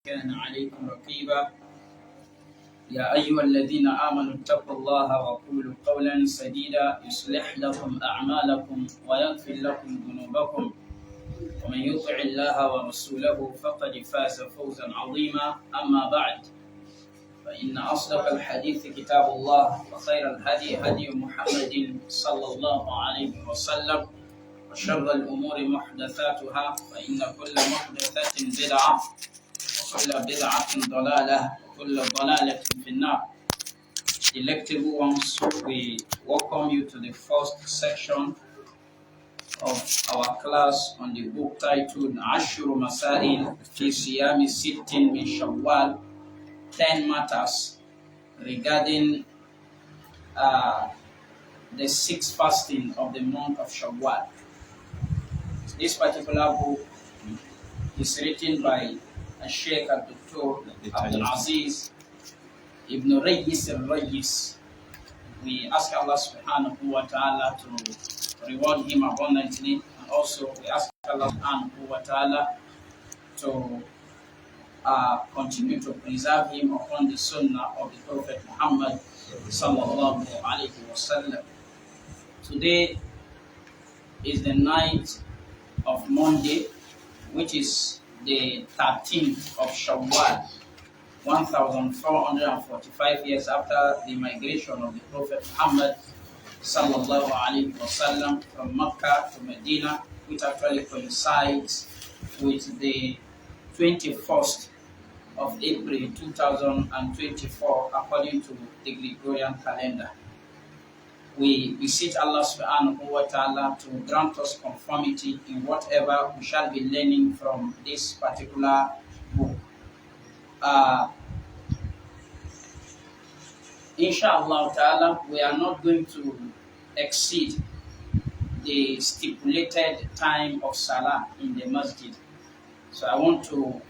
كان عليكم رقيبا يا أيها الذين آمنوا اتقوا الله وقولوا قولا سديدا يصلح لكم أعمالكم ويغفر لكم ذنوبكم ومن يطع الله ورسوله فقد فاز فوزا عظيما. أما بعد، فإن أصدق الحديث كتاب الله وخير الهدي هدي محمد صلى الله عليه وسلم وشر الأمور محدثاتها فإن كل محدثة بدعة وكل بدعة ضلالة وكل ضلالة في النار. Delectable ones, we welcome you to the first section of our class on the book titled Ashuru Masail fi Siyami Sittin min Shawwal, 10 matters regarding the sixth fasting of the month of Shawwal. This particular book is written by Sheikh Dr. Abdul Aziz Ibn Rayis al-Rayis. We ask Allah subhanahu wa ta'ala to reward him abundantly, and also we ask Allah subhanahu wa ta'ala to continue to preserve him upon the sunnah of the Prophet Muhammad sallallahu alayhi wa sallam. Today is the night of Monday, which is the 13th of Shawwal, 1445 years after the migration of the Prophet Muhammad sallallahu alaihi wasallam from Mecca to Medina, which actually coincides with the 21st of April 2024 according to the Gregorian calendar. We beseech Allah subhanahu wa ta'ala to grant us conformity in whatever we shall be learning from this particular book. Inshallah ta'ala, we are not going to exceed the stipulated time of Salah in the masjid. So I want to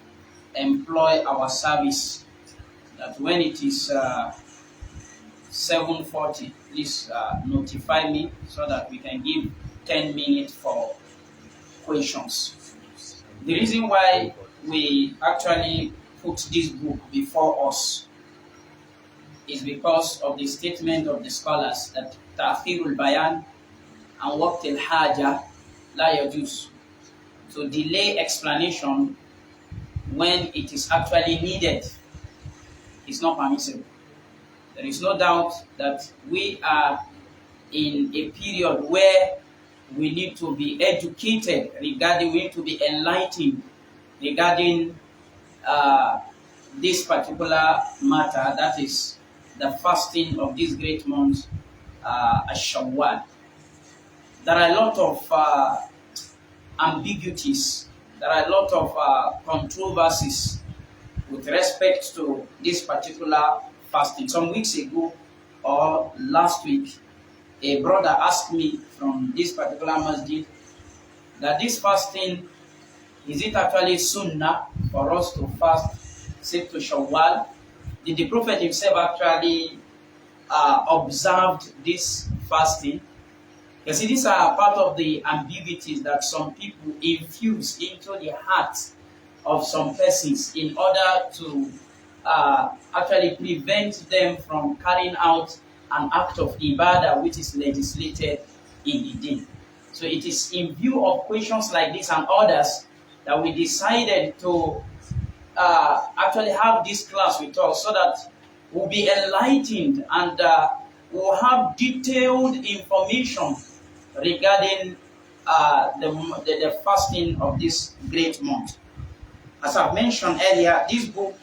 employ our service that when it is 7:40, please notify me so that we can give 10 minutes for questions. The reason why we actually put this book before us is because of the statement of the scholars that ta'khirul bayan and waqt al-haja la yajuz. To delay explanation when it is actually needed is not permissible. There is no doubt that we are in a period where we need to be educated regarding, we need to be enlightened regarding this particular matter, that is the fasting of this great month, Shawwal. There are a lot of ambiguities, there are a lot of controversies with respect to this particular fasting. Some weeks ago or last week, a brother asked me from this particular masjid that this fasting, is it actually sunnah for us to fast to Shawwal? Did the Prophet himself actually observed this fasting? You see, these are part of the ambiguities that some people infuse into the hearts of some persons in order to actually prevent them from carrying out an act of ibadah which is legislated in the deen. So it is in view of questions like this and others that we decided to actually have this class with us so that we'll be enlightened and we'll have detailed information regarding the fasting of this great month. As I've mentioned earlier, this book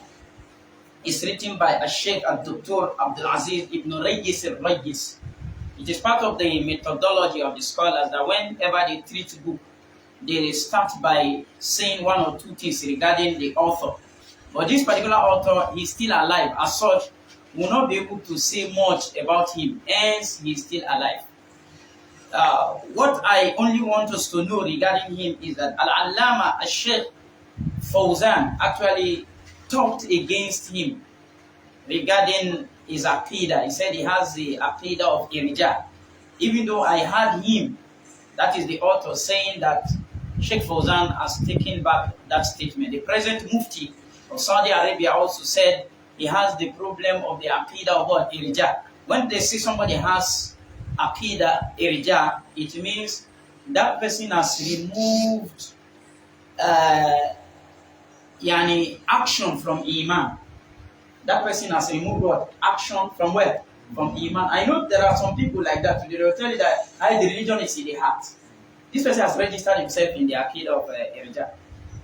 is written by Sheikh Dr. Abdul Aziz Ibn Rayis al-Rayis. It is part of the methodology of the scholars that whenever they treat book, they start by saying one or two things regarding the author. But this particular author is still alive. As such, we will not be able to say much about him, hence he is still alive. What I only want us to know regarding him is that Al-Allama Al-Sheikh Fawzan actually talked against him regarding his aqidah. He said he has the aqidah of irja. Even though I heard him, that is the author, saying that Sheikh Fawzan has taken back that statement. The present Mufti of Saudi Arabia also said he has the problem of the Aqidah of what? Irja. When they see somebody has Aqidah Irja, it means that person has removed action from Iman. That person has removed what? Action from where? From Iman. I know there are some people like that. They will tell you that the religion is in the heart. This person has registered himself in the Aqidah of Irja.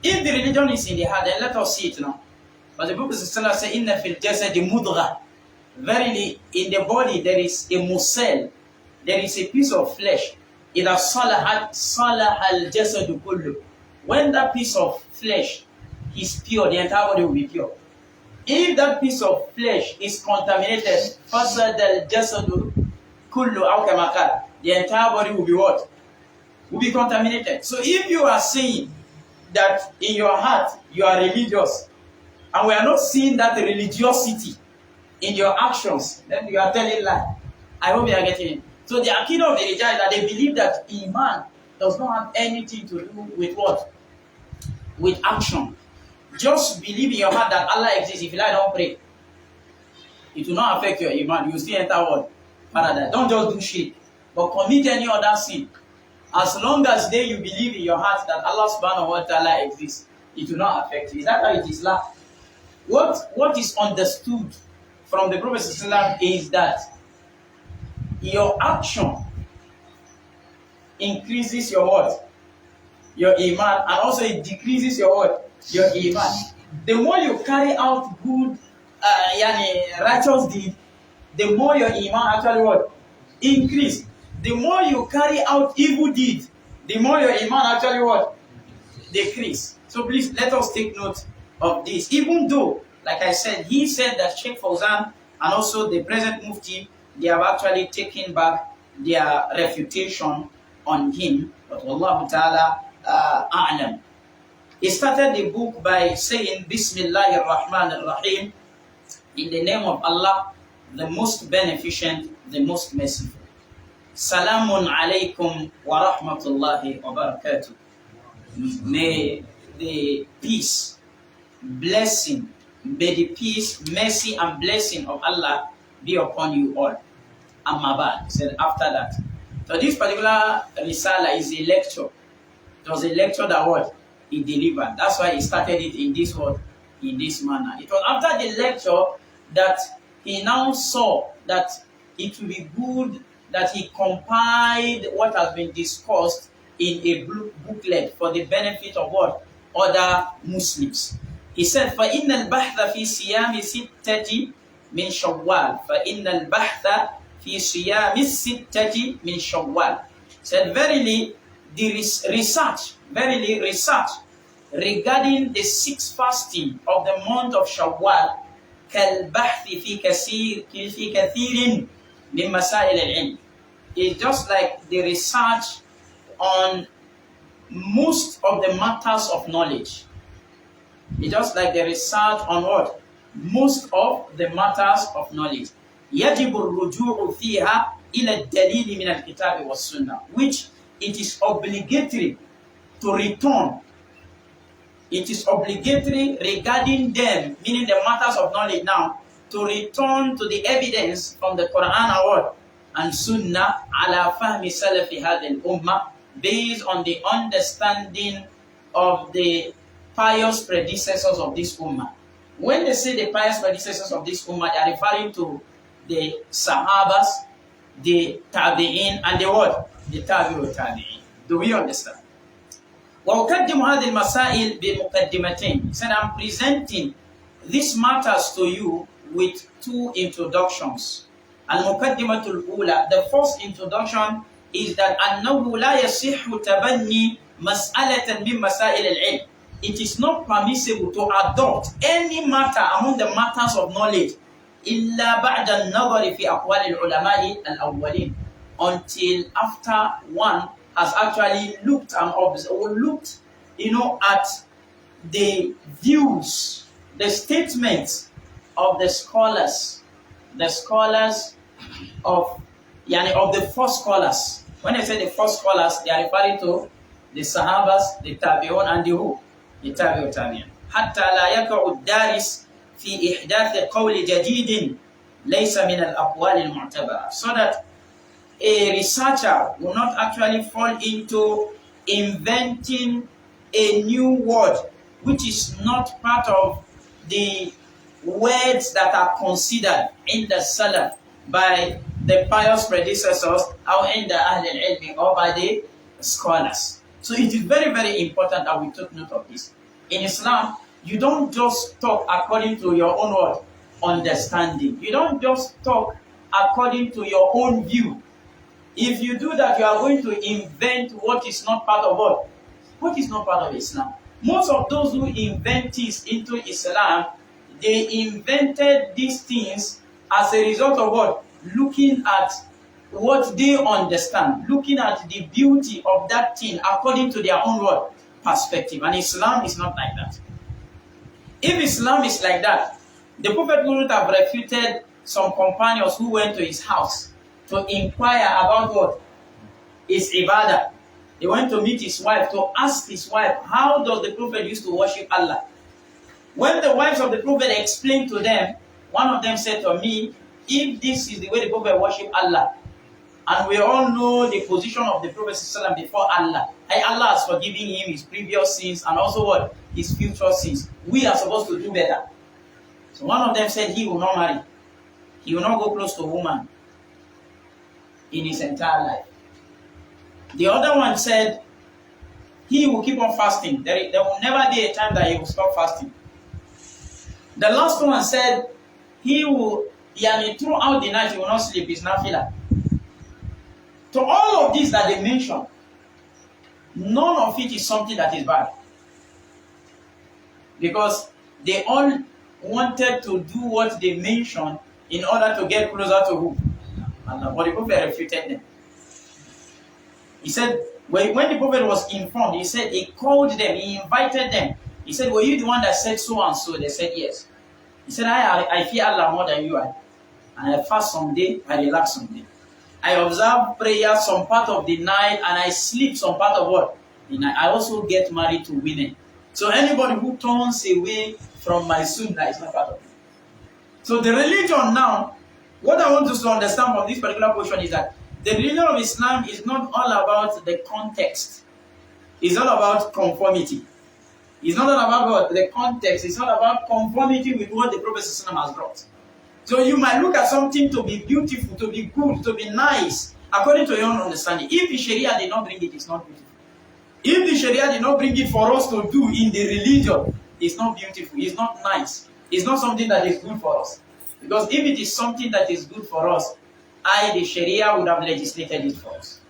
If the religion is in the heart, then let us see it now. But the Prophet says, "Inna fil jasadi mudghah." Verily, in the body there is a muscle, there is a piece of flesh. إِذَا صَلَحَتْ صَلَحَ الْجَسَدُ كُلُّهُ. When that piece of flesh is pure, the entire body will be pure. If that piece of flesh is contaminated, فَسَدَ الْجَسَدُ كُلُّهُ أَوْ كَمَا قَالَ, the entire body will be what? Will be contaminated. So if you are saying that in your heart you are religious, and we are not seeing that religiosity in your actions, then you are telling lie. I hope you are getting it. So the Aqidah of the Rijal is that they believe that Iman does not have anything to do with what? With action. Just believe in your heart that Allah exists. If you lie, don't pray. It will not affect your Iman. You will still enter what? Paradise. Don't just do shirk, but commit any other sin. As long as you believe in your heart that Allah subhanahu wa ta'ala exists, it will not affect you. Is that how it is? What is understood from the Prophet is that your action increases your what? Your Iman, and also it decreases your what? Your Iman. The more you carry out good, righteous deed, the more your Iman actually what? Increase. The more you carry out evil deed, the more your Iman actually what? Decrease. So please let us take note of this. Even though, like I said, he said that Sheikh Fawzan and also the present Mufti, they have actually taken back their refutation on him. But Allah Ta'ala a'lam. He started the book by saying, Bismillahir Rahmanir Rahim, in the name of Allah, the most beneficent, the most merciful. Salamun alaykum wa rahmatullahi wa barakatuh. May the peace, blessing, may the peace, mercy, and blessing of Allah be upon you all. Ammabad said after that. So this particular risala is a lecture. It was a lecture that what he delivered. That's why he started it in this word, in this manner. It was after the lecture that he now saw that it would be good that he compiled what has been discussed in a booklet for the benefit of what? Other Muslims. He said, فَإِنَّ الْبَحْثَ فِي صِيَامِ سِتَّةِ مِنْ شَوَّالٍ فَإِنَّ الْبَحْثَ فِي صِيَامِ السِّتَّةِ مِنْ شَوَّالٍ. Said, verily research regarding the 6th fasting of the month of Shawwal كَالْبَحْثِ فِي كَثِيرٍ مِنْ مَسَائِلِ الْعِلْمِ. It's just like the research on most of the matters of knowledge. It's just like the research on what? Most of the matters of knowledge. يجب الرجوع فيها إلى الدليل من الكتاب والسنة, which it is obligatory to return. It is obligatory regarding them, meaning the matters of knowledge now, to return to the evidence from the Quran and Sunnah ala fahmi salafi hadhihi al-ummah, based on the understanding of the pious predecessors of this ummah. When they say the pious predecessors of this ummah, they are referring to the Sahabas, the Tabi'in, and the what? The Tabi'ut Tabi'in. Do we understand? وَأُقَدِّمُ هَذِهِ الْمَسَائِلِ بِمُقَدِّمَتَيْنِ. So I'm presenting these matters to you with 2 introductions. الْمُقَدِّمَةُ الْأُولَى. The first introduction is that أَنَّهُ لَا يَصِحُّ تَبَنِّي مَسْأَلَةً مِنْ مَسَائِلِ الْعِلْمِ. It is not permissible to adopt any matter among the matters of knowledge إِلَّا بَعْدَ النَّظَرِ فِي أَقْوَالِ الْعُلَمَاءِ الْأَوَّلِينَ, until after one has actually looked and looked, at the views, the statements of the scholars of the first scholars. When I say the first scholars, they are referring to the Sahabas, the Tabi'un, and the who? The Tabi'ut Tabi'in. حتى لا يقع الدارس في إحداث قول جديد ليس من الأقوال المعتبرة, so that a researcher will not actually fall into inventing a new word which is not part of the words that are considered in the Salaf by the pious predecessors or in the Ahl al-Ilm or by the scholars. So it is very, very important that we take note of this. In Islam, you don't just talk according to your own word, understanding. You don't just talk according to your own view. If you do that, you are going to invent what is not part of what? What is not part of Islam. Most of those who invent things into Islam, they invented these things as a result of what? Looking at what they understand, looking at the beauty of that thing according to their own word, perspective. And Islam is not like that. If Islam is like that, the Prophet wouldn't have refuted some companions who went to his house to inquire about what? His ibadah. They went to meet his wife to ask his wife, how does the Prophet used to worship Allah? When the wives of the Prophet explained to them, one of them said to me, if this is the way the Prophet worship Allah, and we all know the position of the Prophet ﷺ before Allah, Allah has forgiven him his previous sins and also what? His future sins. We are supposed to do better. So one of them said he will not marry. He will not go close to a woman in his entire life. The other one said he will keep on fasting. There will never be a time that he will stop fasting. The last one said he will, throughout the night he will not sleep. It's nafila. To all of these that they mentioned, none of it is something that is bad. Because they all wanted to do what they mentioned in order to get closer to who? Allah. But the Prophet refuted them. He said, when the Prophet was informed, he said, he called them, he invited them. He said, were you the one that said so and so? They said, yes. He said, I fear Allah more than you are. And I fast some day, I relax some day. I observe prayer some part of the night, and I sleep some part of what? The night. I also get married to women. So anybody who turns away from my sunnah is not part of it. So the religion now, what I want us to understand from this particular portion is that the religion of Islam is not all about the context. It's all about conformity. It's not all about what? The context. It's all about conformity with what the Prophet has brought. So you might look at something to be beautiful, to be good, to be nice, according to your own understanding. If the Sharia did not bring it, it's not beautiful. If the Sharia did not bring it for us to do in the religion, it's not beautiful, it's not nice. It's not something that is good for us. Because if it is something that is good for us, the Sharia would have legislated it for us.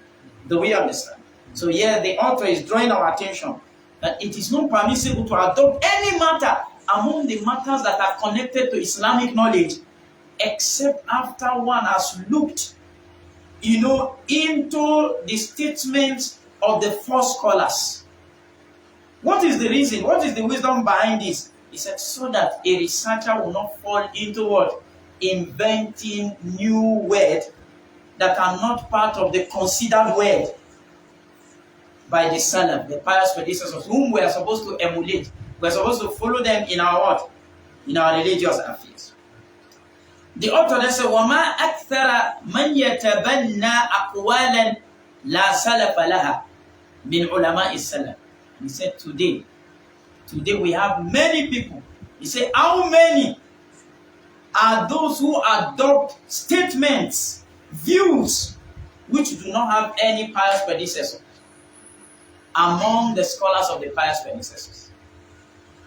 Do we understand? So here the author is drawing our attention that it is not permissible to adopt any matter among the matters that are connected to Islamic knowledge, except after one has looked, into the statements of the first scholars. What is the reason? What is the wisdom behind this? He said, so that a researcher will not fall into what? Inventing new words that are not part of the considered word by the Salaf, the pious predecessors, whom we are supposed to emulate. We are supposed to follow them in our what? In our religious affairs. The author then said, وَمَا أَكْثَرَ مَنْ يَتَبَنَّى أَقْوَالًا لَا سَلَفَ لَهَا مِنْ عُلَمَاءِ السَّلَفِ. He said, today we have many people. He said, how many are those who adopt statements, views, which do not have any pious predecessor among the scholars of the pious predecessors?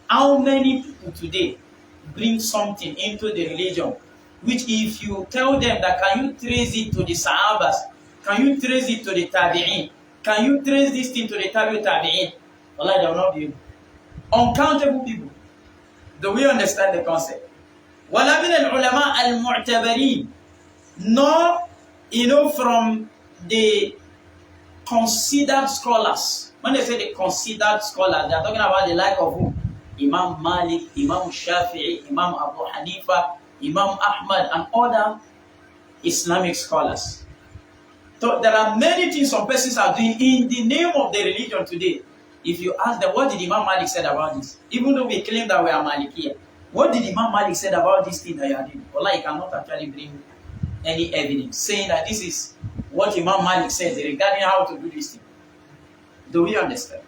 How many people today bring something into the religion which, if you tell them that can you trace it to the Sahabas, can you trace it to the Tabi'in, can you trace this thing to the Tabi'in, Allah, they will not be able. Uncountable people. Do we understand the concept? وَلَا مِنَ الْعُلَمَاءِ الْمُعْتَبَرِينَ. Nor, from the considered scholars. When they say the considered scholars, they are talking about the like of who? Imam Malik, Imam Shafi'i, Imam Abu Hanifa, Imam Ahmad, and other Islamic scholars. So there are many things some persons are doing in the name of the religion today. if you ask them, what did Imam Malik said about this? Even though we claim that we are Malikiya, what did Imam Malik said about this thing that you are doing? Wallah, you cannot actually bring any evidence saying that this is what Imam Malik says regarding how to do this thing. Do we understand?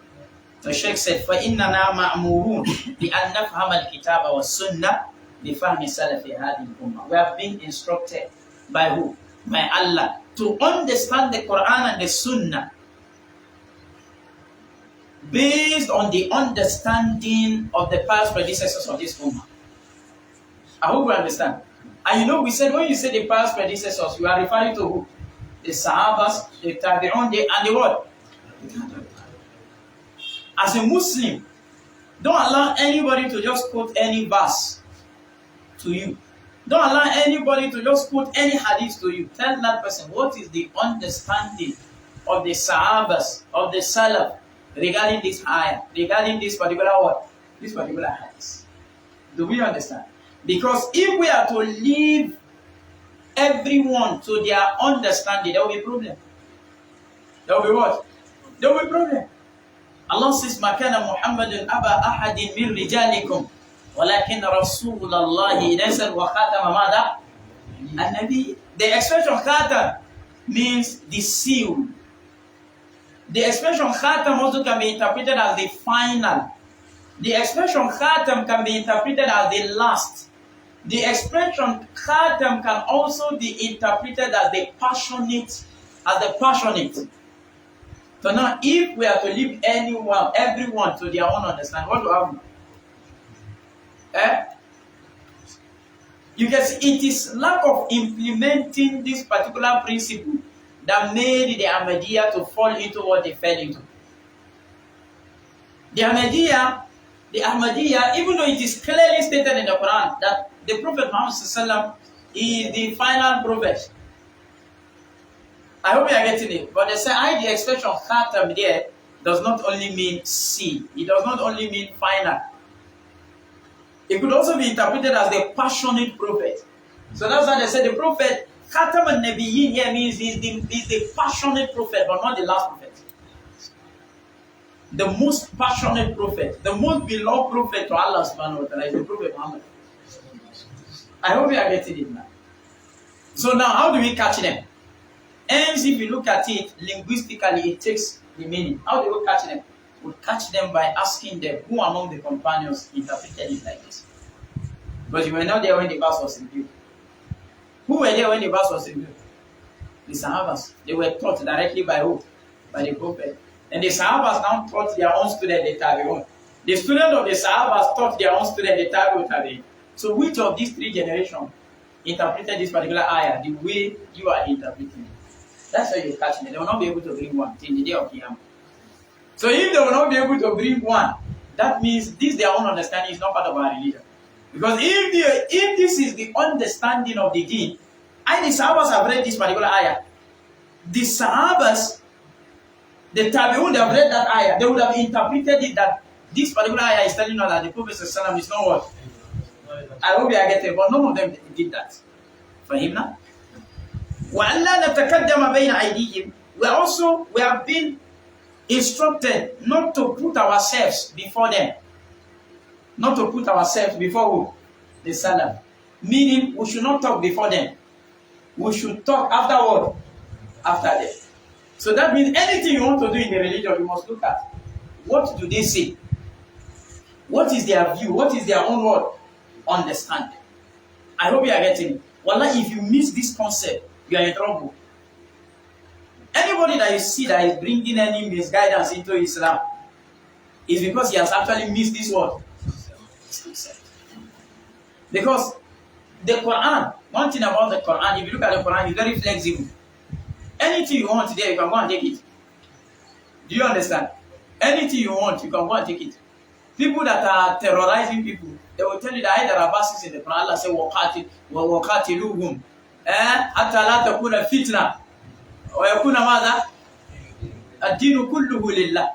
The Sheikh said, فَإِنَّنَا مَأْمُورُونَ بِأَنْ نَفْهَمَ الْكِتَابَ وَالسُّنَّةِ بِفَهْمِ سَلَفِ هَذِهِ الْأُمَّةِ. We have been instructed by who? By Allah, to understand the Quran and the Sunnah based on the understanding of the past predecessors of this Ummah. I hope you understand. And you know, we said when you say the past predecessors, you are referring to who? The Sahabas, the Tabi'un, and the what? As a Muslim, don't allow anybody to just quote any verse to you. Don't allow anybody to just quote any hadith to you. Tell that person what is the understanding of the Sahabas, of the Salaf, regarding this ayah, regarding this particular word, this particular hadith. Do we understand? Because if we are to leave everyone to their understanding, there will be a problem. There will be what? There will be a problem. Allah says, مَا كَانَ مُحَمَّدٌ أَبَا أَحَدٍ مِّن رِجَالِكُمْ وَلَكِنَّ رَسُولَ اللَّهِ نَزَلَ وَخَاتَمَ مَاذَا؟ النبي. The expression khatam means the seal. The expression khatam also can be interpreted as the final. The expression khatam can be interpreted as the last. The expression khatam can also be interpreted as the passionate, So now, if we are to leave everyone to their own understanding, what will happen? You can see it is lack of implementing this particular principle that made the Ahmadiyya to fall into what they fell into. The Ahmadiyya, even though it is clearly stated in the Quran that the Prophet Muhammad ﷺ is the final prophet. I hope you are getting it. But they say, the expression khatam there does not only mean seal. It does not only mean final. It could also be interpreted as the passionate prophet. So that's why they say the prophet, khatam al-nabiyyin here means he's the passionate prophet, but not the last prophet. The most passionate prophet, the most beloved prophet to Allah subhanahu wa ta'ala is the Prophet Muhammad. I hope you are getting it now. So now, how do we catch them? Hence, if you look at it, linguistically, it takes the meaning. How do we catch them? We catch them by asking them, who among the companions interpreted it like this? Because you were not there when the verse was revealed. Who were there when the verse was revealed? The Sahabas. They were taught directly by who? By the Prophet. And the Sahabas now taught their own student, the Tabi'un. The student of the Sahabas taught their own student, the Tabi'un. So which of these three generations interpreted this particular ayah the way you are interpreting it? That's why you catch me. They will not be able to bring one till the day of Qiyamah. So if they will not be able to bring one, that means this their own understanding is not part of our religion. Because if this is the understanding of the deen, and the Sahabas have read this particular ayah, the Sahabas, the Tabi'un, they have read that ayah, they would have interpreted it that this particular ayah is telling us that the Prophet ﷺ is not what? I hope you are getting it, but none of them did that. For him now. وَأَلَّا نَتَكَدَّمَ بَيْنَ أَيْدِيهِمْ. We have been instructed not to put ourselves before them. Not to put ourselves before who? The Salaf. Meaning, we should not talk before them. We should talk afterward. After them. So that means anything you want to do in the religion, you must look at. What do they say? What is their view? What is their own word? Understanding. I hope you are getting it. Wallah, if you miss this concept, you are in trouble. Anybody that you see that is bringing any misguidance into Islam is because he has actually missed this word. Because the Quran, one thing about the Quran, if you look at the Quran, it's very flexible. Anything you want there, you can go and take it. Do you understand? Anything you want, you can go and take it. People that are terrorizing people, they will tell you that there are verses in the Quran. Allah says, وَقَاتِلُوهُمْ حَتَّى لَا تَكُونَ فِتْنَةً وَيَكُونَ مَاذَا؟ الدِّينُ كُلُّهُ لِلَّهِ.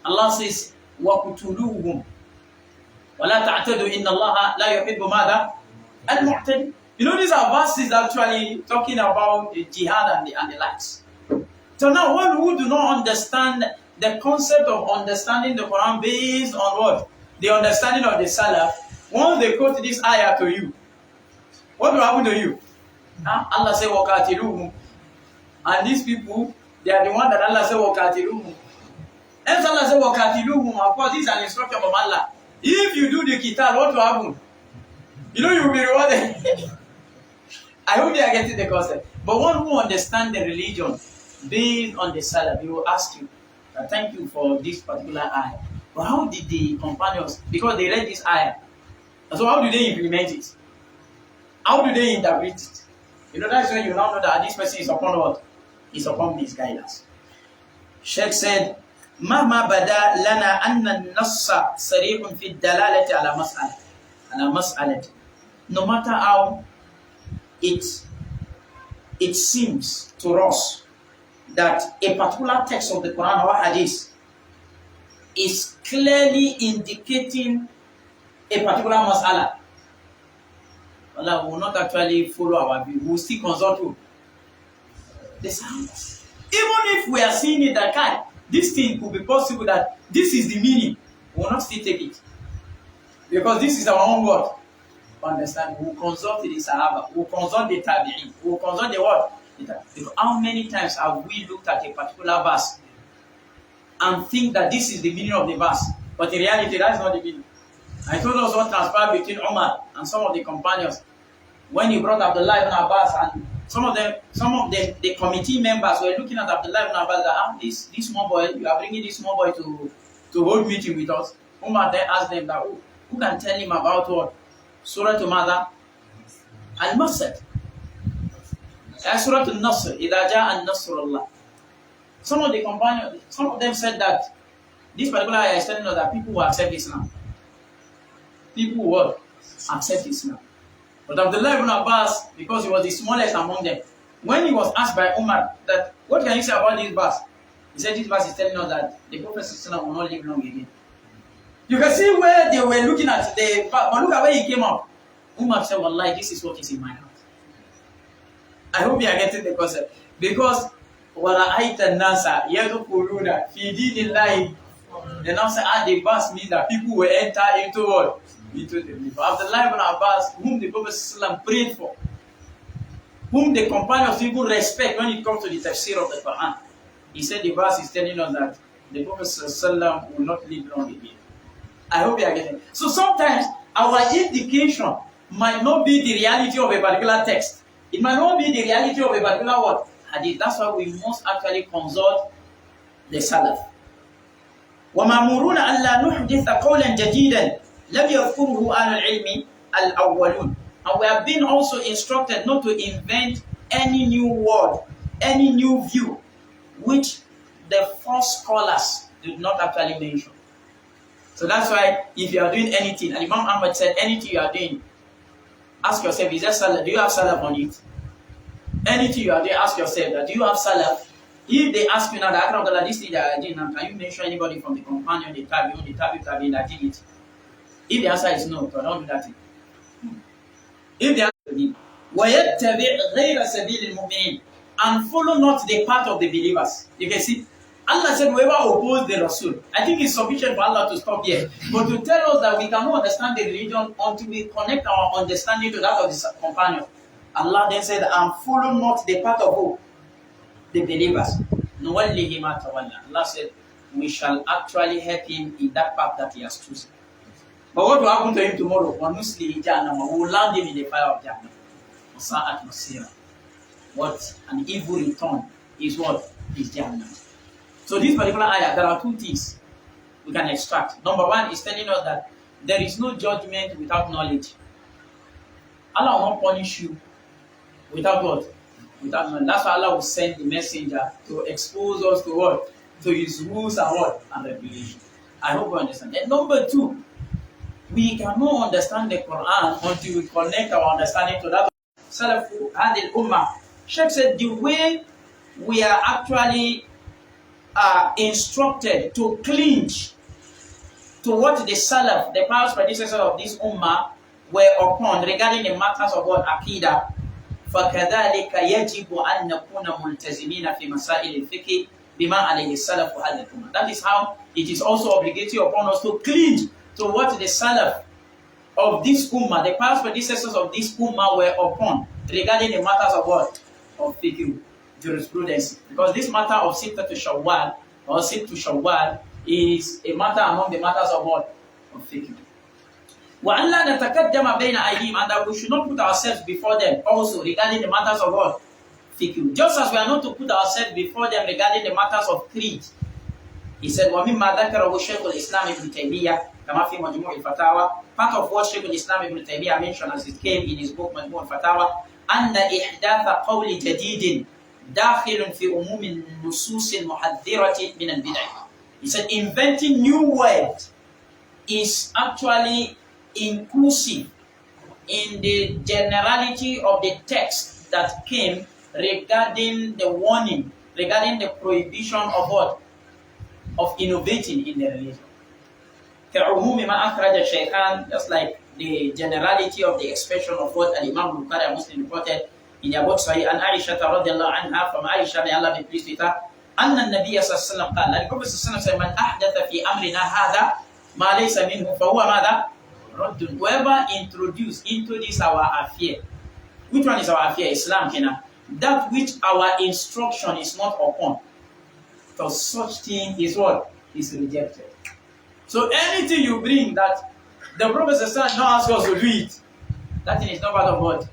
Allah says, وَقُتُلُوهُمْ وَلَا تَعْتَدُوا إِنَّ اللَّهَ لَا يُحِبُّ مَاذَا؟ الْمُعْتَدِينَ. You know, these are verses actually talking about the jihad and the likes. So now, one who do not understand the concept of understanding the Quran based on what? The understanding of the Salaf. Once they quote this ayah to you, what will happen to you? Allah said, وَقَاتِلُوهُمْ. And these people, they are the one that Allah said, وَقَاتِلُوهُم. And Allah said, وَقَاتِلُوهُم. Of course, this is an instruction from Allah. If you do the qital, what will happen? You know you will be rewarded. I hope you are getting the concept. But one who understands the religion based on the Salaf, he will ask you, thank you for this particular ayah. But how did the companions, because they read this ayah, so how do they implement it? How do they interpret it? You know, that's when you now know that this person is upon what? Is upon this guidance. Sheikh said, مهما بدا لنا أن النص صريح في الدلالة على مسألة. No matter how it seems to us that a particular text of the Quran or Hadith is clearly indicating a particular mas'ala, Allah will not actually follow our view. We will still consult who? The science. Even if we are seeing it that this thing could be possible, that this is the meaning, we will not still take it. Because this is our own word. Understand? We will consult the Sahaba, we will consult the Tabi'in, we will consult the word. Because how many times have we looked at a particular verse and think that this is the meaning of the verse, but in reality that is not the meaning. I told us what transpired between Umar and some of the companions when he brought Abdullah ibn Abbas, and some of them, the committee members were looking at Abdullah ibn Abbas that this small boy, you are bringing this small boy to hold meeting with us. Umar then asked them that who can tell him about what? Surah Mother Al-Masr. Surah Al-Nasr, إِذَا جَاءَ النَّصْرُ اللَّهِ. Some of the companions, some of them said that this particular ayah is telling us that people will accept Islam. People will accept Islam. But Abdullah ibn Abbas, because he was the smallest among them, when he was asked by Umar that, what can you say about this verse? He said this verse is telling us that the Prophet will not live long again. You can see where they were looking at but look at where he came up. Umar said, Wallahi, this is what is in my heart. I hope you are getting the concept. Because وَرَأَيْتَ النَّاسَ يَدْخُلُونَ فِي دِينِ اللَّهِ. They now say, the verse means that people will enter into what? Into the belief. Abdullah ibn Abbas, whom the Prophet ﷺ prayed for, whom the companions even respect when it comes to the tafsir of the Quran, he said the verse is telling us that the Prophet ﷺ will not live long again. I hope you are getting it. So sometimes our indication might not be the reality of a particular text. It might not be the reality of a particular word. Hadith. That's why we must actually consult the Salaf. وَمَأْمُورُونَ أَلَّا نُحْدِثَ قَوْلًا جَدِيدًا لَمْ يَذْكُرْهُ أَهْلُ الْعِلْمِ الْأَوَّلُونَ. And we have been also instructed not to invent any new word, any new view, which the first scholars did not actually mention. So that's why if you are doing anything, and Imam Ahmad said anything you are doing, ask yourself, is there salaf? Do you have salaf on it? Anything you are doing, ask yourself that, do you have salaf? If they ask you now, that this thing that I did now, can you mention anybody from the companion, the tabi that did it? If the answer is no, don't do that thing. If the answer is وَيَتَّبِعْ غَيْرَ سَبِيلِ الْمُؤْمِنِينَ, and follow not the path of the believers. You can see, Allah said, whoever opposes the Rasul. I think it's sufficient for Allah to stop here. But to tell us that we cannot understand the religion until we connect our understanding to that of the companion. Allah then said, and follow not the path of who? The believers. نُوَلِّهِ مَا تَوَلَّى. Allah said, we shall actually help him in that path that he has chosen. But what will happen to him tomorrow? وَنُسْلِهِ جَهَنَّمَ. We will land him in the fire of Jahannam. وَسَاءَتْ مَصِيرًا. What an evil return is what? Is Jahannam. So this particular ayah, there are two things we can extract. Number one is telling us that there is no judgment without knowledge. Allah will not punish you without what? Without knowledge. That's why Allah will send the messenger to expose us to what? To his rules and what? And regulations. I hope you understand. And number two, we cannot understand the Quran until we connect our understanding to that. Salafu Hadil Ummah. Sheikh said the way we are actually instructed to cling to what the Salaf, the past predecessors of this Ummah, were upon regarding the matters of what Aqidah. فَكَذَلِكَ يَجِبُ أَن نَّكُونَ مُلْتَزِمِينَ فِي مَسَائِلِ الْفِقْهِ بما عليه السلف هذه الأمة. That is how it is also obligatory upon us to cling to what the Salaf of this Ummah, the past predecessors of this Ummah were upon regarding the matters of what? Of fiqh, jurisprudence. Because this matter of Sitta to Shawwal or Sit to Shawwal is a matter among the matters of what? Of fiqh. وَأَنْ لَا نَتَقَدَّمَ بَيْنَ أَيْدِيهِمْ, and that we should not put ourselves before them also regarding the matters of what? Fiqh. Just as we are not to put ourselves before them regarding the matters of creed. He said, وَمِمَّا ذَكَرَهُ شَيْخُ الْإِسْلَامِ ابْنُ تَيْمِيَّةَ كَمَا فِي مَجْمُوعِ الْفَتَاوَى. Part of what Shaykh al-Islam ibn Taymiyyah mentioned as it came in his book مجموع الفتاوى أن إحداث قول جديد داخل في عموم النصوص المحذرة من البدع. He said, inventing new words is actually inclusive in the generality of the text that came regarding the warning, regarding the prohibition of what? Of innovating in the religion. كعموم ما أخرج الشيخان, just like the generality of the expression of what Imam Bukhari and Muslim reported in their book Sahih an Aisha radiallahu anha, from Aisha, may Allah be pleased with her, أن النبي صلى الله عليه وسلم قال, the Prophet صلى الله عليه وسلم, من أحدث في أمرنا هذا ما ليس منه فهو ماذا؟ رد. Whoever introduced into this our affair, which one is our affair? Islam, that which our instruction is not upon, so such thing is what? Is rejected. So anything you bring that the Prophet does not ask us to do it, that thing is not part of what?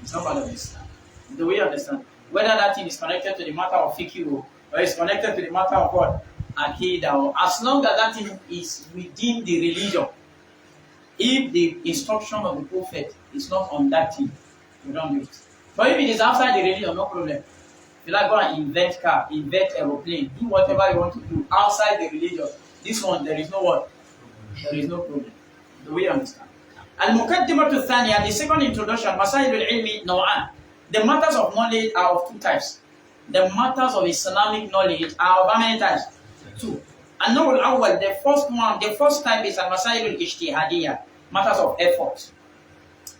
It's not part of Islam. The way you understand. Whether that thing is connected to the matter of fiqh or is connected to the matter of what? Aqidah, as long as that thing is within the religion, if the instruction of the Prophet is not on that thing, you don't do it. But if it is outside the religion, no problem. You like go and invent car, invent aeroplane, do whatever you want to do outside the religion. This one, there is no what? There is no problem. Do we understand? Al-Muqaddimatu Thaniya, the second introduction, Masailul Ilmi Naw'an. The matters of knowledge are of two types. The matters of Islamic knowledge are of how many types? Two. An-Naw'ul Awwal, the first one, the first type is Al-Masailul Ijtihadiyya, matters of effort.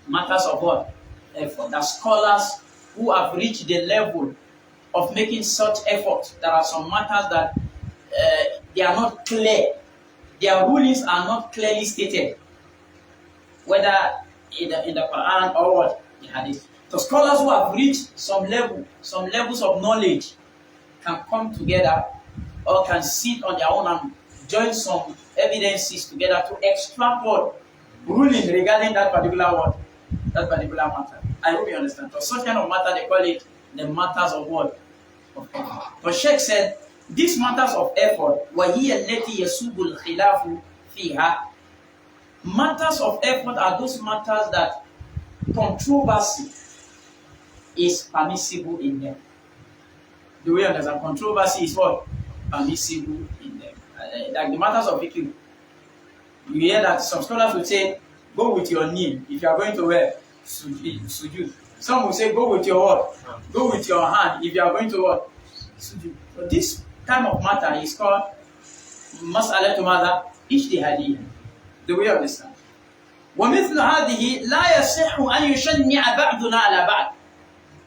Matters of what? Effort. The scholars who have reached the level of making such effort. There are some matters that they are not clear. Their rulings are not clearly stated, whether in the Quran or what? In Hadith. So scholars who have reached some levels of knowledge can come together or can sit on their own and join some evidences together to extract what? Ruling regarding that particular what? That particular matter. I hope you understand. For such kind of matter, they call it the matters of what? Of effort. But Sheikh said, these matters of effort, وَهِيَ الَّتِي يَسُوبُ الْخِلَافُ فِيهَا. Matters of effort are those matters that controversy is permissible in them. Do we understand? Controversy is what? Permissible in them. Like the matters of fiqh. You hear that some scholars will say, go with your knee if you are going to wear sujud. Some will say, go with your what? Go with your hand if you are going to what? Sujud. So this kind of matter is called mas'alatu madha ijtihadiyya. Do we understand? وَمِثْلُ هَذِهِ لَا يَصِحُّ أَنْ يُشَنِّعَ بَعْضُنَا عَلَى بَعْضٍ.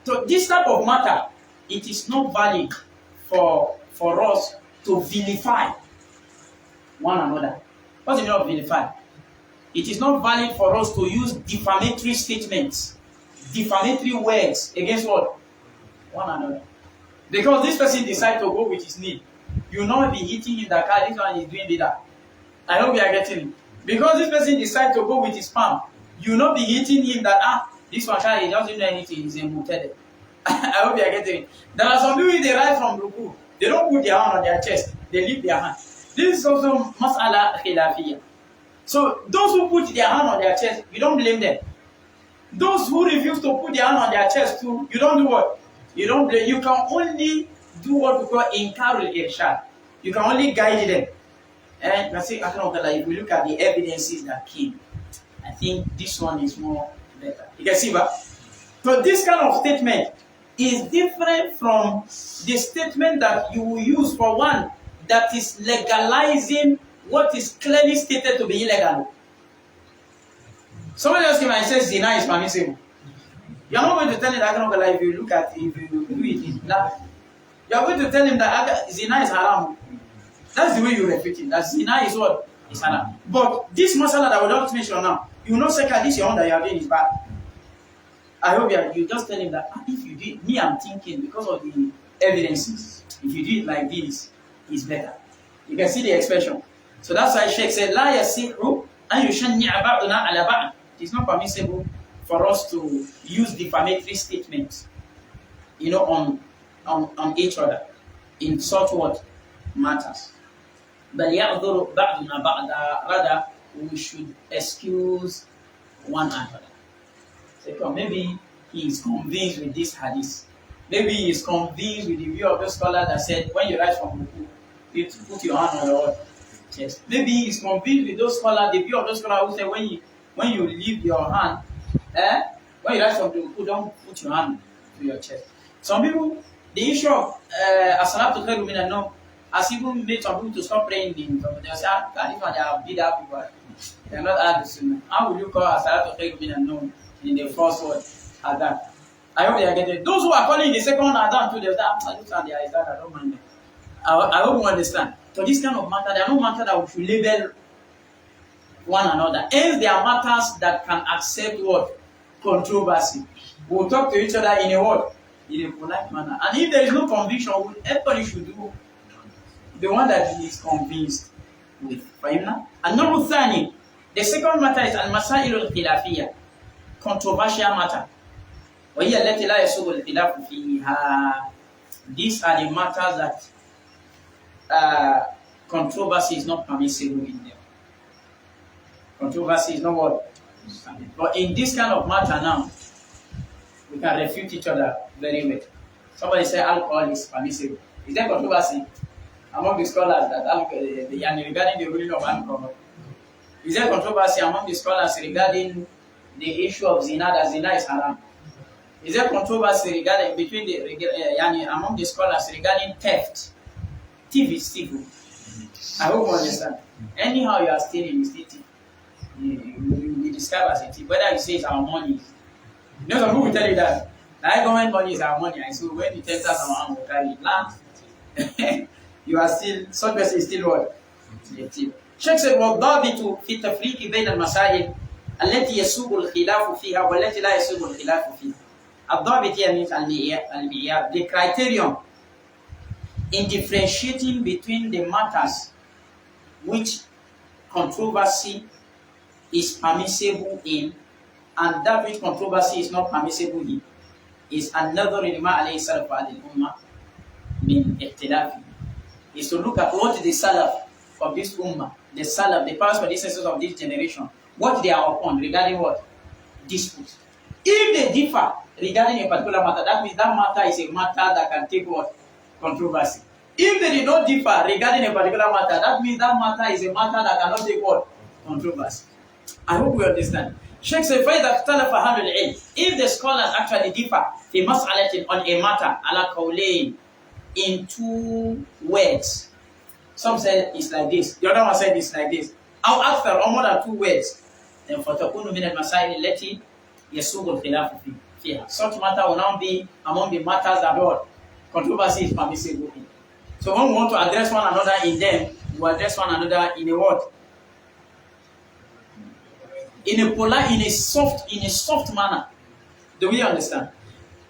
So this type of matter, it is not valid for us to vilify one another. What's the meaning of vilify? It is not valid for us to use defamatory statements, defamatory words against what? One another. Because this person decides to go with his knee, you will not be hitting him that car, this one is doing that. I hope you are getting it. Because this person decides to go with his palm, you will not be hitting him that, this one he doesn't know anything, he's a muted. I hope you are getting it. There are some people, they rise from Ruku, they don't put their hand on their chest, they lift their hand. This is also mas'ala khilafiyya. So those who put their hand on their chest, you don't blame them. Those who refuse to put their hand on their chest too, you don't do what? You don't blame. You can only do what we call inkarul irshad. You can only guide them. And you can say, if we look at the evidences that came, I think this one is more better. You can see that? So this kind of statement is different from the statement that you will use for one that is legalizing what is clearly stated to be illegal. Somebody else came and says zina is permissible. You are not going to tell me that if you look at it, if you do it, it's black. You are going to tell him that zina is haram. That's the way you refute him. That zina is what? Is haram. But this masala that we don't mention now, you know, second, this your own that you are doing is bad. I hope you just tell him that if you do it, me, I'm thinking because of the evidences. If you do it like this, it's better. You can see the expression. So that's why Sheikh said, La yasi'u an yushani'a ba'duna ala ba'd. It is not permissible for us to use defamatory statements, you know, on each other in such what matters. But ya'dhuru ba'duna ba'da, rather we should excuse one another. So maybe he is convinced with this hadith. Maybe he is convinced with the view of the scholar that said, when you rise from wudu, you put your hand on your chest. Maybe he is convinced with those scholars, the view of those scholars who say when you leave your hand, when you rise from the wudu, don't put your hand to your chest. Some people, the issue of as-salatu khairu minan nawm has even made some people to stop praying in the they say, if they are bid'ah people, they are not ahlul sunnah. How will you call as-salatu khairu minan nawm in the first word, adhan? I hope they are getting it. Those who are calling the second adhan too, they say, I don't mind them. I hope you understand. So this kind of matter, there are no matter that we should label one another. Hence, there are matters that can accept what? Controversy. We'll talk to each other in a what? In a polite manner. And if there is no conviction, everybody should do the one that he is convinced with. And number thani, the second matter is al-masail al-khilafiyya, controversial matter. وهي التي لا يسوغ الخلاف فيها. These are the matters that controversy is not permissible in them. Controversy is not what? But in this kind of matter now, we can refute each other very well. Somebody say alcohol is permissible. Is there controversy among the scholars that regarding the ruling of alcohol? Is there controversy among the scholars regarding the issue of zina, that zina is haram? Is there controversy regarding among the scholars regarding theft? Thief is stealing. I hope you understand. Anyhow you are stealing, you still thief. You will be described as a thief. Whether you say it's our money. You know, some people will tell you that government money is our money. And so when you tell someone will carry it, land, you are still, such person is still what? A thief. Sheikh said, وَالضَّابِطُ فِي التَّفْرِيقِ بَيْنَ الْمَسَائِلِ التي يسوغ الخلاف فيها والتي لا يسوغ الخلاف فيها. الضابط here means المعيار, the criterion in differentiating between the matters which controversy is permissible in and that which controversy is not permissible in is another لما عليه السلف على الأمة من اختلافه. Is to look at what the salaf of this ummah, the salaf, the past predecessors of this generation, what they are upon regarding what? Dispute. If they differ regarding a particular matter, that means that matter is a matter that can take what? Controversy. If they did not differ regarding a particular matter, that means that matter is a matter that cannot take what? Controversy. I hope we understand. Sheikh said, if the scholars actually differ في مسألة on a matter, على قولين, in two words. Some said it's like this, the other one said it's like this. Or after, or more than two words. Then فَتَكُونُ مِنَ الْمَسَائِلِ الَّتِي يَسُوغُ الْخِلَافُ فِيهَا. Such matter will now be among the matters that what? Controversy is permissible in. So when we want to address one another in them, we address one another in a what? In a polite, in a soft manner. Do we understand?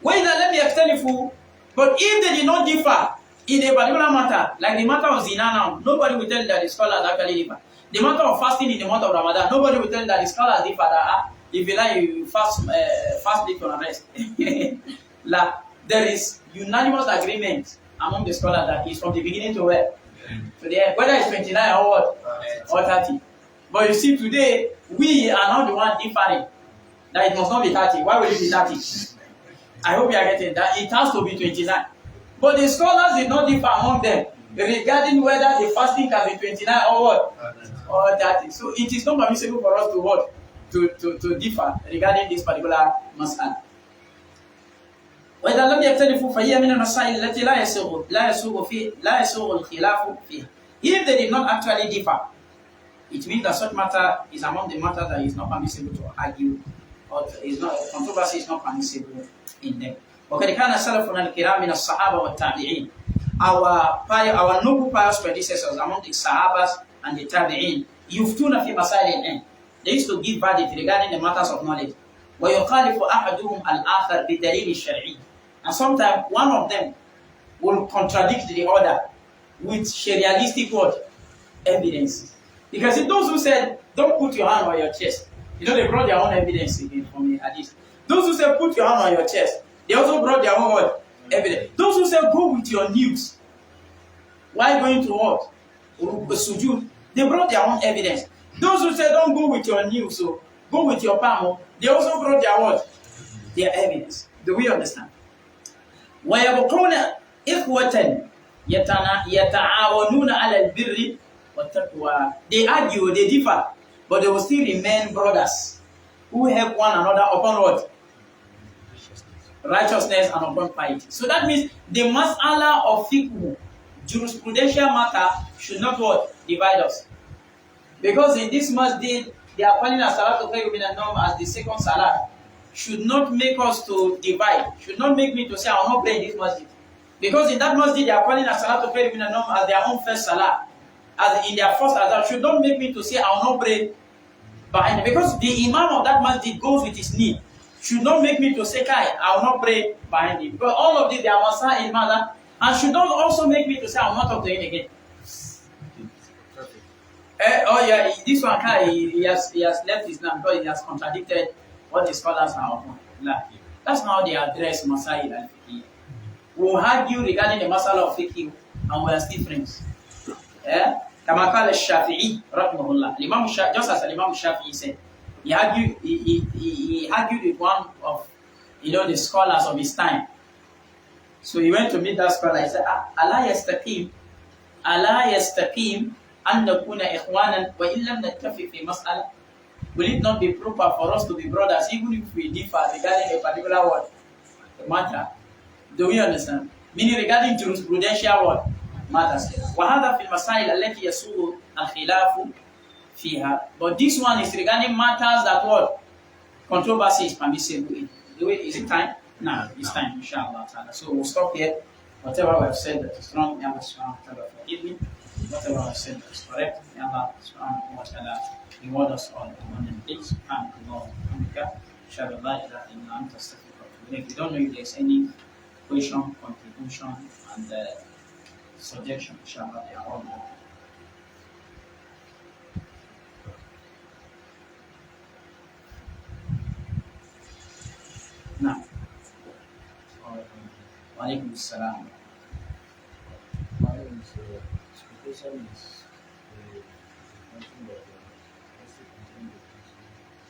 Wait, let me explain you. But if they did not differ in a particular matter, like the matter of zina now, nobody will tell that the scholars actually differ. The matter of fasting in the month of Ramadan, nobody will tell that the scholars differ that if you like, you fast leave for a rest. There is unanimous agreement among the scholars that is from the beginning to where? To the end, whether it's 29 or what? Or 30. But you see, today, we are not the one differing. That it must not be 30. Why will it be 30? I hope you are getting that. It has to be 29. But the scholars did not differ among them regarding whether the fasting can be 29 or what? Or 30. So it is not permissible for us to what? To differ regarding this particular mas'ala. وإذا لم يختلفوا فهي من المسائل التي لا يسوغ الخلاف فيها. If they did not actually differ, it means that such matter is among the matters that is not permissible to argue, or is not controversy is not permissible in them. وقد كان سلفنا الكرام من الصحابة والتابعين. our noble pious predecessors among the Sahabas and the Tabi'in, yuftuna fi masail al-ilm. They used to give verdict regarding the matters of knowledge. وَيُخَالِفُ أَحَدُهُمْ الْآخَرِ بِدَلِيلِ الشَّرْعِيِّ. And sometimes one of them will contradict the other with Sharialistic what? Evidence. Because those who said, don't put your hand on your chest, they brought their own evidence again from the hadith. Those who said, put your hand on your chest, they also brought their own what? Evidence. Those who said, go with your news, why going to what? Sujud, they brought their own evidence. Those who said, don't go with your news, so go with your palm, they also brought their what? Their evidence. Do we understand? وَيَبْقُونَ إِخْوَةً يَتَعَاوَنُونَ عَلَى الْبِرِّ وَالتَّقْوَى. They argue, they differ, but they will still remain brothers who help one another upon what? Righteousness and upon piety. So that means the mas'ala of fiqh, jurisprudential matter, should not what? Divide us. Because in this masjid, they are calling us Salatul Khairu Minan Nawm as the second salah. Should not make us to divide. Should not make me to say I will not pray in this masjid. Because in that masjid they are calling us Salatul Khairu Minan Nawm as their own first salah. As in their first azan. Should not make me to say I will not pray behind them. Because the imam of that masjid goes with his knee. Should not make me to say I will not pray behind him. Because all of this they are masa in mother. And should not also make me to say I will not talk to him again. Oh yeah, this one he has left his name because he has contradicted what the scholars are upon. That's how they address Masail al-Fiqh. We'll argue regarding the Masala of Fiqh and we are still friends. Kama qala al-Shafi'i, rahimahullah. Just as Imam Shafi'i said, he argued with one of the scholars of his time. So he went to meet that scholar. He said, Allah yastaqim an nakuna ikhwanan wa illam nattafi fi mas'ala. Will it not be proper for us to be brothers even if we differ regarding a particular word, matter? Do we understand? Meaning regarding jurisprudential word matters. وَهَذَا فِي الْمَسَائِلِ الَّتِي يَسُوءُ الْخِلَافُ فِيهَا. But this one is regarding matters that what? Controversy is permissible in. Is it time? No, it's time, inshallah. So we'll stop here. Whatever we have said that is wrong, may Allah subhanahu wa ta'ala forgive me. Whatever I have said that is correct, may Allah subhanahu wa ta'ala reward us all abundantly. Subhanallah. If you don't know if there's any question, contribution, and suggestion, inshallah, they are all good. Now, wa alaikum assalam. My expectation is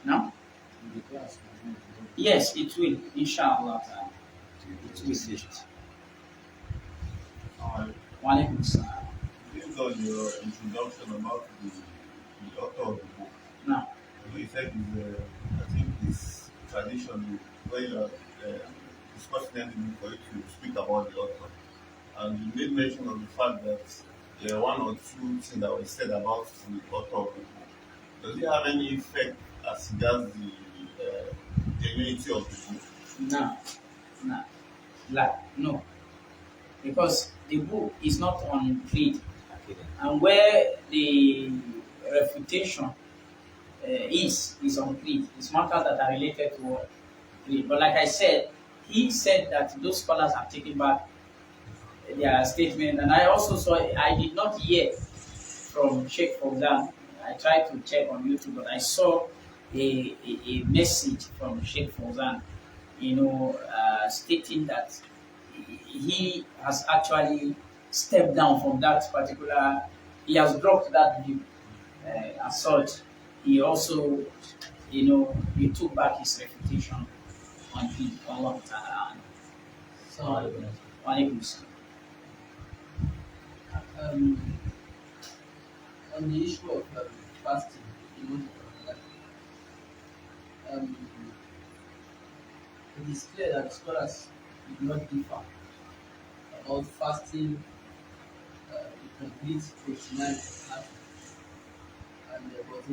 No? Yes, it will, inshallah. It will. Wa alaikum assalam. Based on your introduction about the author of the book, No. you said I think it's tradition where you are discussing anything for you to speak about the author. And you made mention of the fact that there are one or two things that were said about the author of the book. Does it have any effect as regards the genuinity of the book? No. Because the book is not on creed. And where the refutation is on creed. It's matters that are related to creed. But like I said, he said that those scholars have taken back their statement. And I also saw, I did not hear from Sheikh Fawzan. I tried to check on YouTube, but I saw a message from Sheikh Fawzan, stating that he has actually stepped down from that particular, he has dropped that view. As such, he also, he took back his reputation on him. Allah Ta'ala. So, on the issue of fasting, it is clear that scholars did not differ about fasting the complete 29 night. But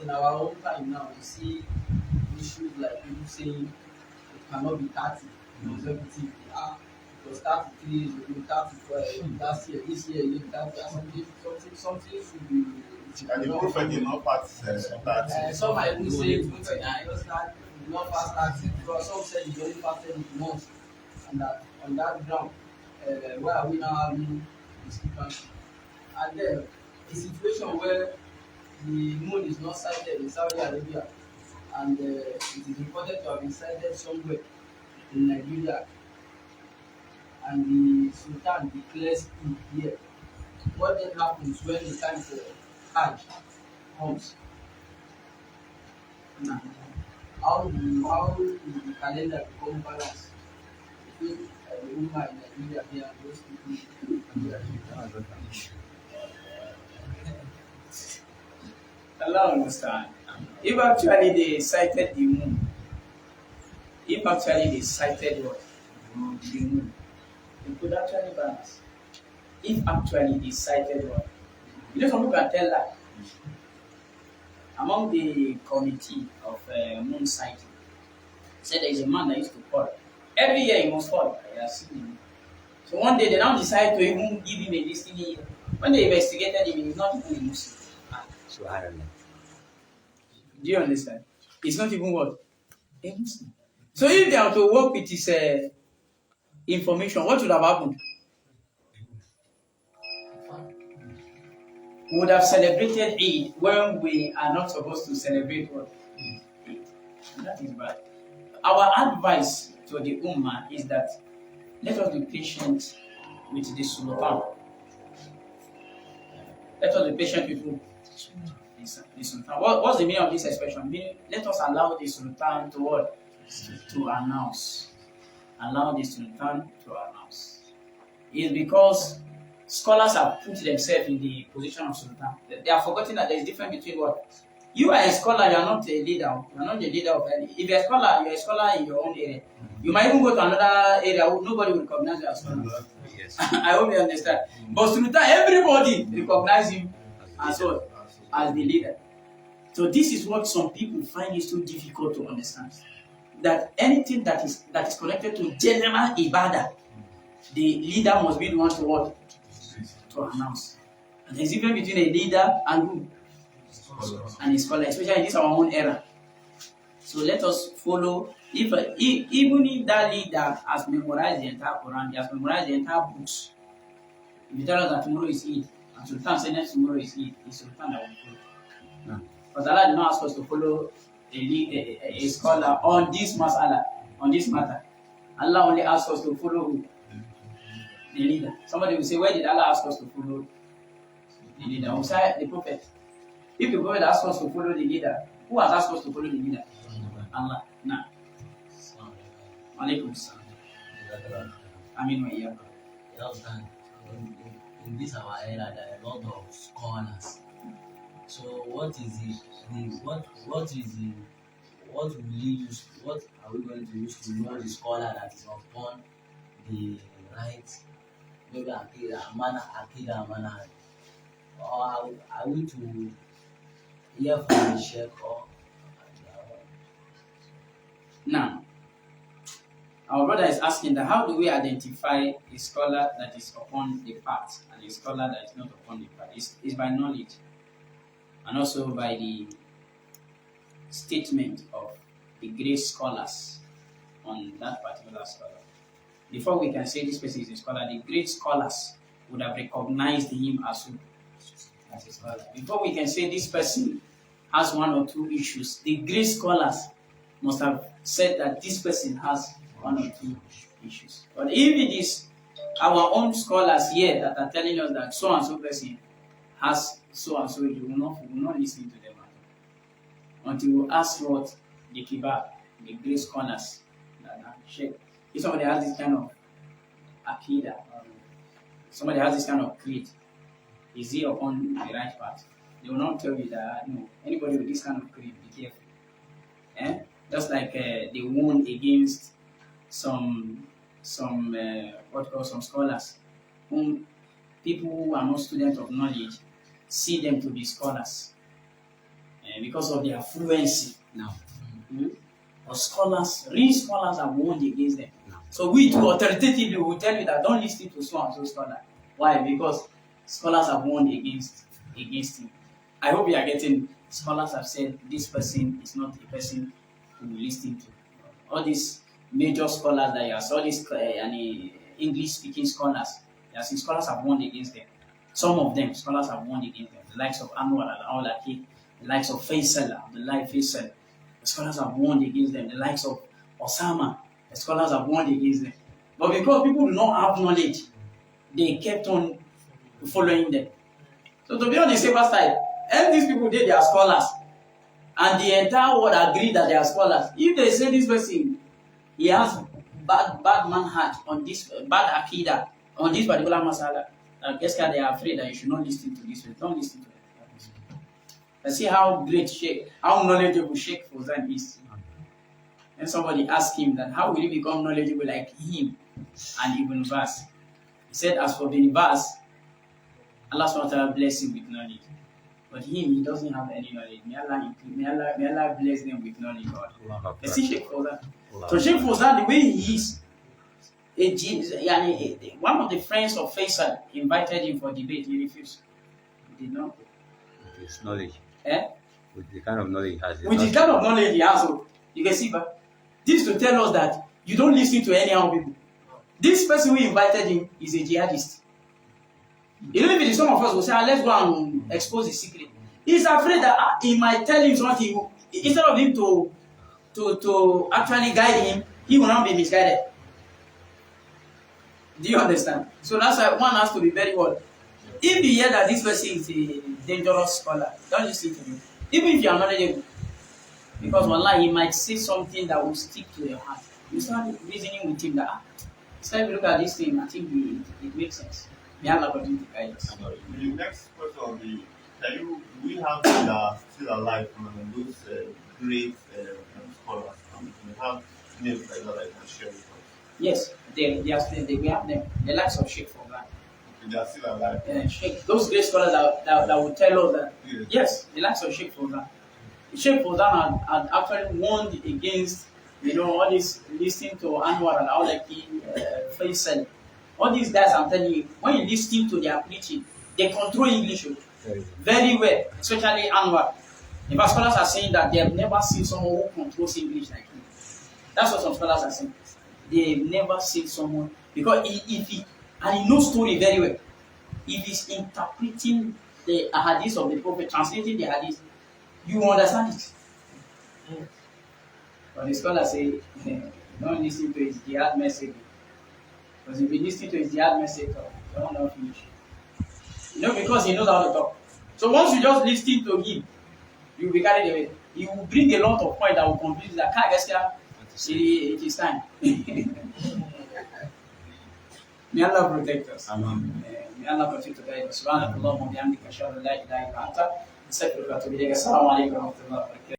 in our own time now, we see issues like people saying it cannot be 30 consecutively. It was 33, you will 34 last year, this year you will 30, something should be. And the prophet did not pass that. Some might even say 29, just that you not fast 30, because some said you only fasted once on that ground. Where are we now having discrepancy? And then a situation where the moon is not sighted in Saudi Arabia, and it is reported to have been sighted somewhere in Nigeria, and the Sultan declares Eid here. What then happens when the time for Hajj comes? Now, how do the calendar become balanced between the Ummah in Nigeria here and those people in Nigeria? Allah understand. If actually they sighted the moon, if actually they sighted what? The moon, it could actually balance. If actually they sighted what? You know, some people can tell that. Among the committee of moon sighting, said there is a man that used to fall. Every year he must fall. I have seen him. So one day they now decide to even give him a destiny. When they investigated him, he's not even a Muslim. So I don't know. Do you understand? It's not even what? A Muslim. So if they are to work with his information, what would have happened? We would have celebrated Eid when we are not supposed to celebrate what? Eid. That is bad. Our advice to the Ummah is that let us be patient with the Sultan. Let us be patient with who? The Sultan. What's the meaning of this expression? Meaning, let us allow the Sultan to what? To announce. Allow the Sultan to announce. It's because scholars have put themselves in the position of Sultan. They are forgetting that there is difference between what? You are a scholar, you are not a leader. You are not the leader of any. If you are a scholar, you are a scholar in your own area. You might even go to another area where nobody will recognize you as scholar. Yes. I hope you understand. But Sultan, everybody recognize him as what? As the leader. So this is what some people find it so difficult to understand. That anything that is connected to general ibadah, the leader must be the one to what? To announce. And there's a difference between a leader and who? And a scholar, especially in this our own era. So let us follow. Even if that leader has memorized the entire Quran, he has memorized the entire books. If you tell us that tomorrow is Eid, and Sultan said next tomorrow is Eid, it's Sultan that will follow. No. But Allah did not ask us to follow a scholar on this mas'ala, on this matter. Allah only asked us to follow who? The leader. Somebody will say, where did Allah ask us to follow the leader? We say the prophet. If the prophet asked us to follow the leader, who has asked us to follow the leader? Allah. Nah. Alaikum salam. Amin wa iyyakum. In this our era, there are a lot of scholars. So what are we going to use to know the scholar that is upon the right, maybe Akida manner, or are we to hear from the Sheikh or? Now, our brother is asking that how do we identify a scholar that is upon the path and a scholar that is not upon the path? It's by knowledge and also by the statement of the great scholars on that particular scholar. Before we can say this person is a scholar, the great scholars would have recognized him as a scholar. Before we can say this person has one or two issues, the great scholars must have said that this person has one or two issues. But if it is our own scholars here that are telling us that so and so person has so and so, we will not listen to them at all. Until we ask what the kibar, the great scholars that share. If somebody has this kind of akida, somebody has this kind of creed, is he upon the right path? They will not tell you that no, anybody with this kind of creed, be careful. Just like they warn against some scholars whom people who are not students of knowledge see them to be scholars because of their fluency. No. But scholars, real scholars are warned against them. No. So we too authoritatively will tell you that don't listen to so and so scholar. Why? Because scholars have warned against him. I hope you are getting. Scholars have said this person is not a person to listen to. All these major scholars that you have, all these English-speaking scholars, you have seen scholars have warned against them. Some of them, scholars have warned against them. The likes of Anwar al-Awlaki, the likes of Faisal, Abdullah Faisal, the scholars have warned against them. The likes of Osama, the scholars have warned against them. But because people do not have knowledge, they kept on following them. So to be on the safer side, and these people they are scholars, and the entire world agree that they are scholars. If they say this person, he has bad manhaj on this, bad akida on this particular masala, guess they are afraid that you should not listen to this person. Don't listen to them. Let's see how great Sheikh, how knowledgeable Sheikh Fawzan is. And somebody asked him that how will you become knowledgeable like him and Ibn Baz? He said, as for Ibn Baz, Allah SWT bless him with knowledge. But him, he doesn't have any knowledge. May Allah bless them with knowledge. You see Sheikh Fawzan. So Sheikh Fawzan, the way he is, one of the friends of Faisal invited him for debate. He refused. He did not. With his knowledge. Eh? With the kind of knowledge he has. With the kind of knowledge he has. You can see, but this to tell us that you don't listen to any other people. This person who invited him is a jihadist. Even if some of us will say, let's go and expose his secret. He's afraid that he might tell him something. Instead of him to actually guide him, he will not be misguided. Do you understand? So that's why one has to be very well. If you hear that this person is a dangerous scholar, don't listen to him. Even if you are knowledgeable. Because wallah, he might say something that will stick to your heart. You start reasoning with him that, so if you look at this thing, I think it makes sense. May Allah continue to guide us. The next question will be, we have that are still alive from those great scholars? We have names like that I can share with us. Yes, we have them. The likes of Sheikh Fawzan. They are still alive. Those great scholars that will tell us that, yes, the likes of Sheikh Fawzan. Sheikh Fawzan had actually warned against, all this listening to Anwar al-Awlaki, Faisal. All these guys, I'm telling you, when you listen to their preaching, they control English very well, especially Anwar. In fact, scholars are saying that they have never seen someone who controls English like him. That's what some scholars are saying. They've never seen someone, because he knows story very well. If he's interpreting the hadith of the Prophet, translating the hadith, you understand it. But the scholars say, don't listen to his jihad message. Because if you listen to his jihad message, you will not finish. Because he knows how to talk. So once you just listen to him, you will be carried away. He will bring a lot of points that will complete that. It is time. May Allah protect us. May Allah continue to guide us. Subhanallah wa bihamdika ashhadu an la ilaha illa anta astaghfiruka wa atubu ilayk. Assalamu alaikum wa rahmatullahi wa barakatuh.